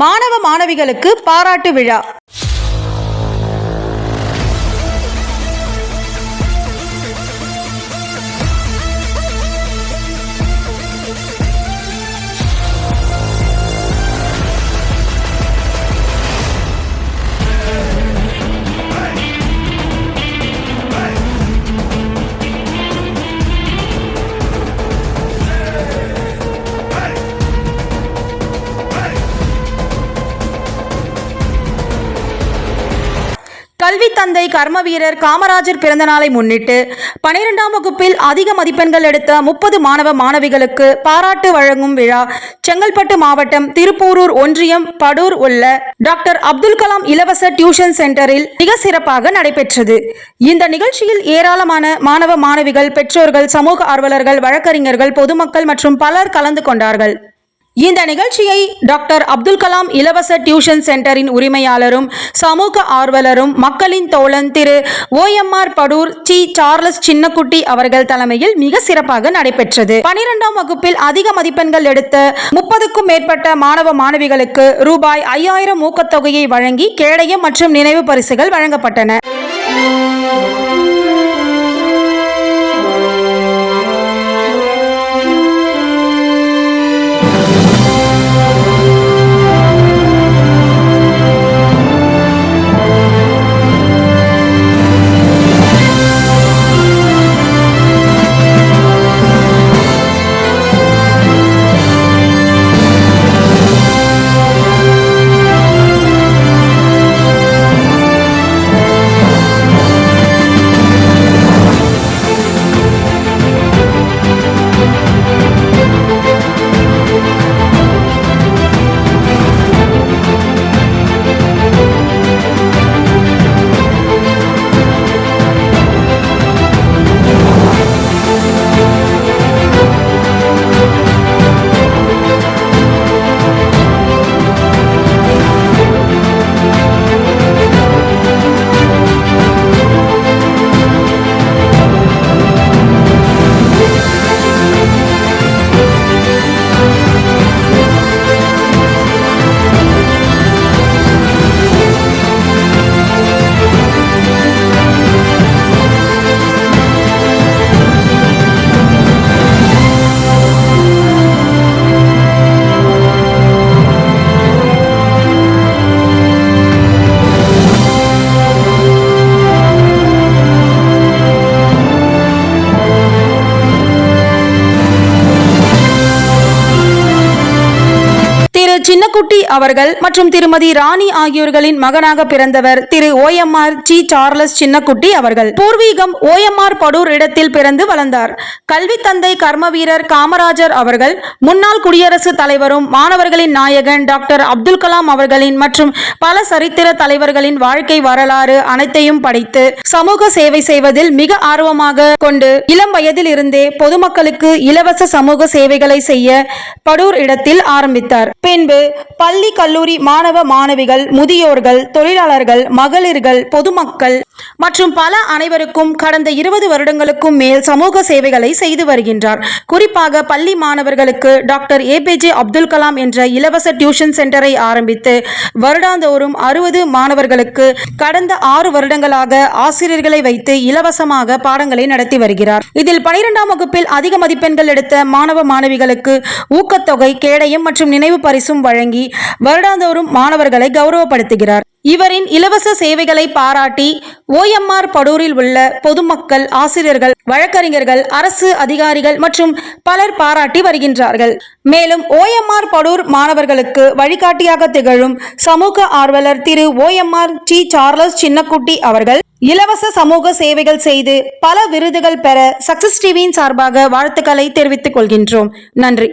மாணவ மாணவிகளுக்கு பாராட்டு விழா. கல்வி தந்தை கர்மவீரர் காமராஜர் பிறந்த நாளை முன்னிட்டு 12ஆம் வகுப்பில் அதிக மதிப்பெண்கள் எடுத்த 30 மாணவ மாணவிகளுக்கு பாராட்டு வழங்கும் விழா செங்கல்பட்டு மாவட்டம் திருப்பூரூர் ஒன்றியம் படூர் உள்ள டாக்டர் அப்துல் கலாம் இலவச டியூஷன் சென்டரில் மிக சிறப்பாக நடைபெற்றது. இந்த நிகழ்ச்சியில் ஏராளமான மாணவ மாணவிகள், பெற்றோர்கள், சமூக ஆர்வலர்கள், வழக்கறிஞர்கள், பொதுமக்கள் மற்றும் பலர் கலந்து கொண்டார்கள். இந்த நிகழ்ச்சியை டாக்டர் அப்துல் கலாம் இலவச டியூஷன் சென்டரின் உரிமையாளரும் சமூக ஆர்வலரும் மக்களின் தோழன் திரு OMR படூர் சி. சார்லஸ் சின்னக்குட்டி அவர்கள் தலைமையில் மிக சிறப்பாக நடைபெற்றது. 12ஆம் வகுப்பில் அதிக மதிப்பெண்கள் எடுத்த 30க்கும் மேற்பட்ட மாணவ மாணவிகளுக்கு ரூபாய் 5000 ஊக்கத்தொகையை வழங்கி கேடயம் மற்றும் நினைவு பரிசுகள் வழங்கப்பட்டன. சின்னக்குட்டி அவர்கள் மற்றும் திருமதி ராணி ஆகியோர்களின் மகனாக பிறந்தவர் திரு OMR சி. சார்லஸ் சின்னக்குட்டி அவர்கள். பூர்வீகம் OMR படூர் இடத்தில் பிறந்து வளர்ந்தார். கல்வி தந்தை கர்மவீரர் காமராஜர் அவர்கள் முன்னாள் குடியரசுத் தலைவரும் மாணவர்களின் நாயகன் டாக்டர் அப்துல் கலாம் அவர்களின் மற்றும் பல சரித்திர தலைவர்களின் வாழ்க்கை வரலாறு அனைத்தையும் படித்து சமூக சேவை செய்வதில் மிக ஆர்வமாக கொண்டு இளம் வயதில் இருந்தே பொதுமக்களுக்கு இலவச சமூக சேவைகளை செய்ய படூர் இடத்தில் ஆரம்பித்தார். பின்பு பள்ளி, கல்லூரி மாணவ மாணவிகள், முதியோர்கள், தொழிலாளர்கள், மகளிர்கள், பொதுமக்கள் மற்றும் பல அனைவருக்கும் கடந்த 20 வருடங்களுக்கும் மேல் சமூக சேவைகளை செய்து வருகின்றார். குறிப்பாக பள்ளி மாணவர்களுக்கு டாக்டர் APJ அப்துல் கலாம் என்ற இலவச டியூஷன் சென்டரை ஆரம்பித்து வருடாந்தோறும் 60 மாணவர்களுக்கு கடந்த 6 வருடங்களாக ஆசிரியர்களை வைத்து இலவசமாக பாடங்களை நடத்தி வருகிறார். இதில் 12ஆம் வகுப்பில் அதிக மதிப்பெண்கள் எடுத்த மாணவ மாணவிகளுக்கு ஊக்கத்தொகை, கேடயம் மற்றும் நினைவு பரிசும் வழங்கி வருடாந்தோறும் மாணவர்களை கௌரவப்படுத்துகிறார். இவரின் இலவச சேவைகளை பாராட்டி OMR படூரில் உள்ள பொதுமக்கள், ஆசிரியர்கள், வழக்கறிஞர்கள், அரசு அதிகாரிகள் மற்றும் பலர் பாராட்டி வருகின்றார்கள். மேலும் OMR படூர் மாணவர்களுக்கு வழிகாட்டியாக திகழும் சமூக ஆர்வலர் திரு OMR சி. சார்லஸ் சின்னக்குட்டி அவர்கள் இலவச சமூக சேவைகள் செய்து பல விருதுகள் பெற சக்சஸ் டிவியின் சார்பாக வாழ்த்துக்களை தெரிவித்துக் கொள்கின்றோம். நன்றி.